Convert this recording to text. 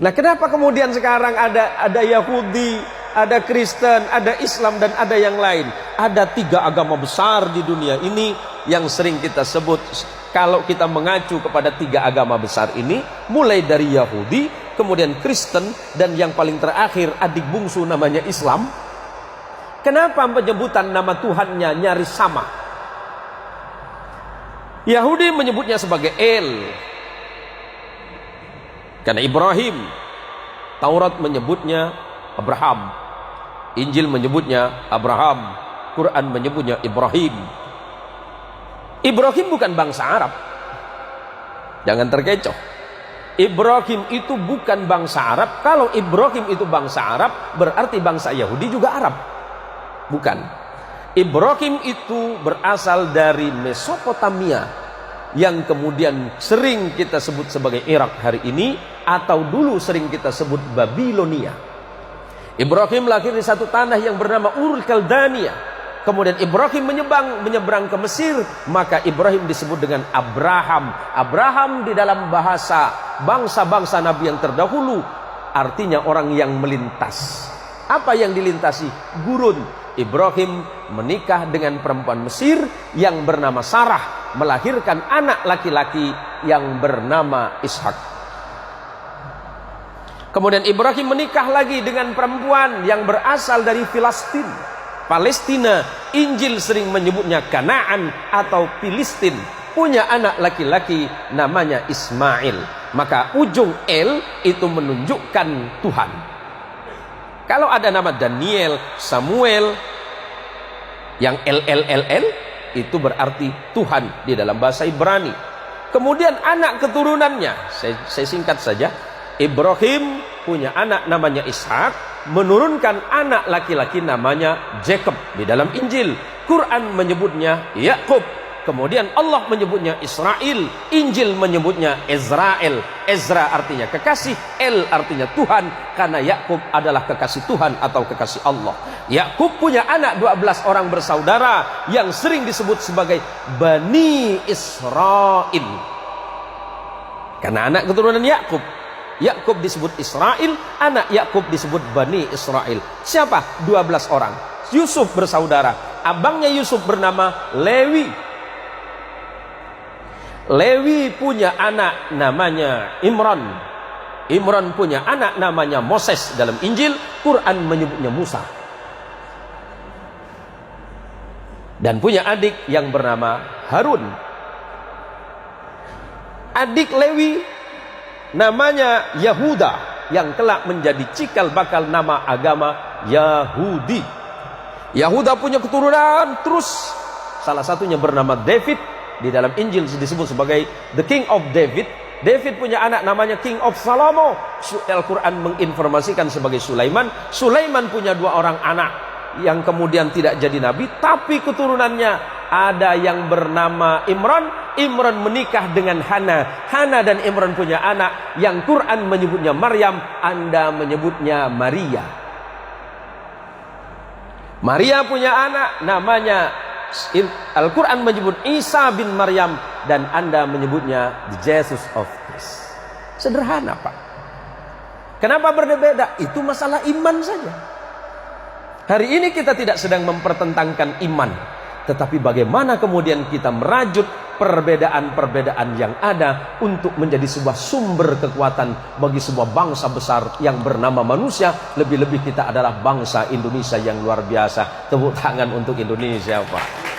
Nah, kenapa kemudian sekarang ada Yahudi, ada Kristen, ada Islam, dan ada yang lain? Ada 3 agama besar di dunia ini yang sering kita sebut. Kalau kita mengacu kepada 3 agama besar ini, mulai dari Yahudi, kemudian Kristen, dan yang paling terakhir adik bungsu namanya Islam. Kenapa penyebutan nama Tuhannya nyaris sama? Yahudi menyebutnya sebagai El, karena Ibrahim. Taurat menyebutnya Abraham, Injil menyebutnya Abraham, Quran menyebutnya Ibrahim. Ibrahim bukan bangsa Arab, jangan terkecoh. Ibrahim itu bukan bangsa Arab. Kalau Ibrahim itu bangsa Arab, berarti bangsa Yahudi juga Arab. Bukan. Ibrahim itu berasal dari Mesopotamia, yang kemudian sering kita sebut sebagai Irak hari ini, atau dulu sering kita sebut Babilonia. Ibrahim lahir di satu tanah yang bernama Ur Kaldania. Kemudian Ibrahim menyeberang ke Mesir, maka Ibrahim disebut dengan Abraham. Abraham di dalam bahasa bangsa-bangsa Nabi yang terdahulu artinya orang yang melintas. Apa yang dilintasi? Gurun. Ibrahim menikah dengan perempuan Mesir yang bernama Sarah, melahirkan anak laki-laki yang bernama Ishak. Kemudian Ibrahim menikah lagi dengan perempuan yang berasal dari Filistin, Palestina. Injil sering menyebutnya Kanaan atau Filistin. Punya anak laki-laki namanya Ismail. Maka ujung El itu menunjukkan Tuhan. Kalau ada nama Daniel, Samuel, yang LLLL itu berarti Tuhan di dalam bahasa Ibrani. Kemudian anak keturunannya, saya singkat saja. Ibrahim punya anak namanya Ishak, menurunkan anak laki-laki namanya Jacob di dalam Injil. Quran menyebutnya Yakub. Kemudian Allah menyebutnya Israel. Injil menyebutnya Israel. Ezra artinya kekasih, El artinya Tuhan, karena Yakub adalah kekasih Tuhan atau kekasih Allah. Yakub punya anak 12 orang bersaudara yang sering disebut sebagai Bani Israel, karena anak keturunan Yakub. Yakub disebut Israel, anak Yakub disebut Bani Israel. Siapa? 12 orang. Yusuf bersaudara. Abangnya Yusuf bernama Lewi. Lewi punya anak namanya Imran. Imran punya anak namanya Moses. Dalam Injil, Quran menyebutnya Musa. Dan punya adik yang bernama Harun. Adik Lewi namanya Yahuda, yang kelak menjadi cikal bakal nama agama Yahudi. Yahuda punya keturunan terus, salah satunya bernama David. Di dalam Injil disebut sebagai the King of David. David punya anak namanya King of Salomo. Al-Quran menginformasikan sebagai Sulaiman. Sulaiman punya 2 orang anak yang kemudian tidak jadi nabi, tapi keturunannya ada yang bernama Imran. Imran menikah dengan Hana. Hana dan Imran punya anak yang Quran menyebutnya Maryam, Anda menyebutnya Maria. Maria punya anak namanya, Al-Quran menyebut Isa bin Maryam, dan Anda menyebutnya the Jesus of Christ. Sederhana, Pak. Kenapa berbeda? Itu masalah iman saja. Hari ini kita tidak sedang mempertentangkan iman, tetapi bagaimana kemudian kita merajut perbedaan-perbedaan yang ada untuk menjadi sebuah sumber kekuatan bagi sebuah bangsa besar yang bernama manusia. Lebih-lebih kita adalah bangsa Indonesia yang luar biasa. Tepuk tangan untuk Indonesia, Pak.